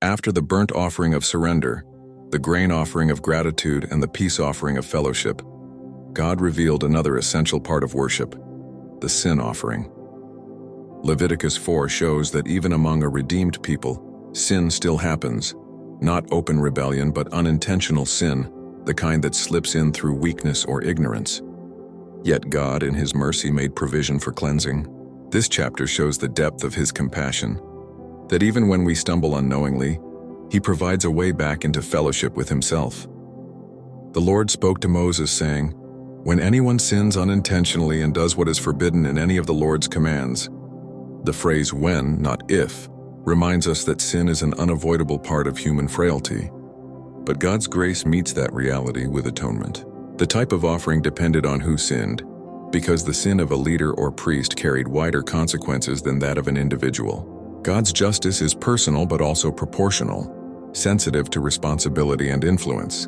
After the burnt offering of surrender, the grain offering of gratitude, and the peace offering of fellowship, God revealed another essential part of worship, the sin offering. Leviticus 4 shows that even among a redeemed people, sin still happens, not open rebellion but unintentional sin, the kind that slips in through weakness or ignorance. Yet God, in His mercy, made provision for cleansing. This chapter shows the depth of His compassion, that even when we stumble unknowingly, He provides a way back into fellowship with Himself. The Lord spoke to Moses, saying, "When anyone sins unintentionally and does what is forbidden in any of the Lord's commands," the phrase when, not if, reminds us that sin is an unavoidable part of human frailty. But God's grace meets that reality with atonement. The type of offering depended on who sinned, because the sin of a leader or priest carried wider consequences than that of an individual. God's justice is personal but also proportional, sensitive to responsibility and influence.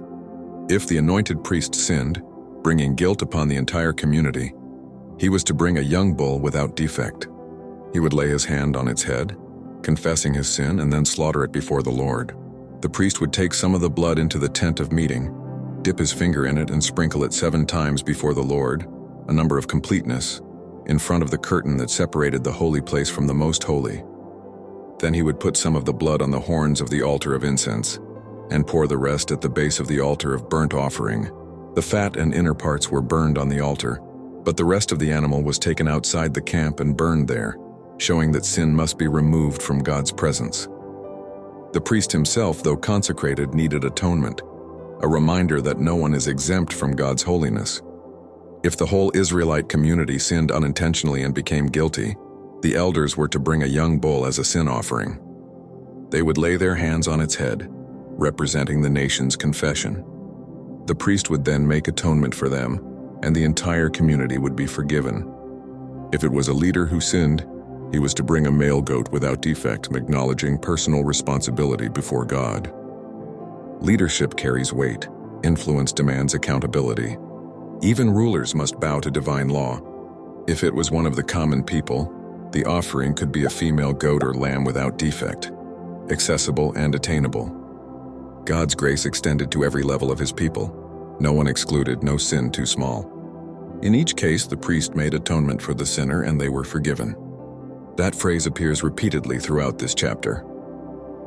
If the anointed priest sinned, bringing guilt upon the entire community, he was to bring a young bull without defect. He would lay his hand on its head, confessing his sin, and then slaughter it before the Lord. The priest would take some of the blood into the tent of meeting, dip his finger in it and sprinkle it 7 times before the Lord, a number of completeness, in front of the curtain that separated the holy place from the most holy. Then he would put some of the blood on the horns of the altar of incense, and pour the rest at the base of the altar of burnt offering. The fat and inner parts were burned on the altar, but the rest of the animal was taken outside the camp and burned there, showing that sin must be removed from God's presence. The priest himself, though consecrated, needed atonement, a reminder that no one is exempt from God's holiness. If the whole Israelite community sinned unintentionally and became guilty, the elders were to bring a young bull as a sin offering. They would lay their hands on its head, representing the nation's confession. The priest would then make atonement for them, and the entire community would be forgiven. If it was a leader who sinned, he was to bring a male goat without defect, acknowledging personal responsibility before God. Leadership carries weight. Influence demands accountability. Even rulers must bow to divine law. If it was one of the common people, the offering could be a female goat or lamb without defect, accessible and attainable. God's grace extended to every level of His people. No one excluded, no sin too small. In each case, the priest made atonement for the sinner and they were forgiven. That phrase appears repeatedly throughout this chapter,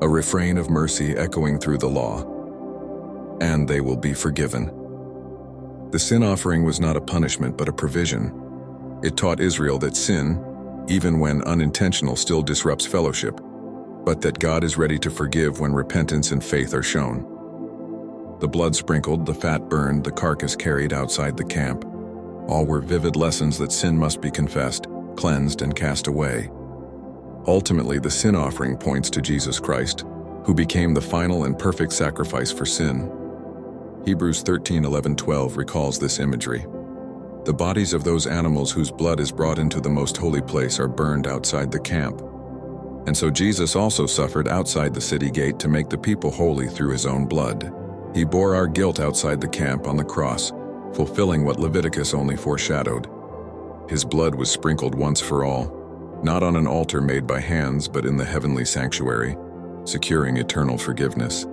a refrain of mercy echoing through the law. And they will be forgiven. The sin offering was not a punishment but a provision. It taught Israel that sin, even when unintentional, still disrupts fellowship, but that God is ready to forgive when repentance and faith are shown. The blood sprinkled, the fat burned, the carcass carried outside the camp. All were vivid lessons that sin must be confessed, cleansed, and cast away. Ultimately, the sin offering points to Jesus Christ, who became the final and perfect sacrifice for sin. Hebrews 13:11-12 recalls this imagery. The bodies of those animals whose blood is brought into the most holy place are burned outside the camp. And so Jesus also suffered outside the city gate to make the people holy through His own blood. He bore our guilt outside the camp on the cross, fulfilling what Leviticus only foreshadowed. His blood was sprinkled once for all, not on an altar made by hands but in the heavenly sanctuary, securing eternal forgiveness.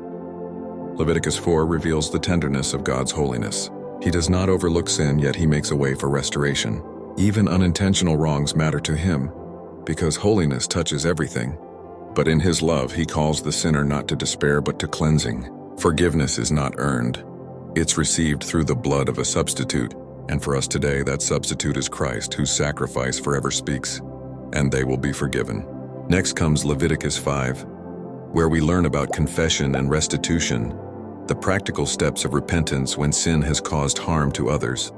Leviticus 4 reveals the tenderness of God's holiness. He does not overlook sin, yet He makes a way for restoration. Even unintentional wrongs matter to Him, because holiness touches everything. But in His love, He calls the sinner not to despair but to cleansing. Forgiveness is not earned. It's received through the blood of a substitute, and for us today, that substitute is Christ, whose sacrifice forever speaks, and they will be forgiven. Next comes Leviticus 5, where we learn about confession and restitution, the practical steps of repentance when sin has caused harm to others.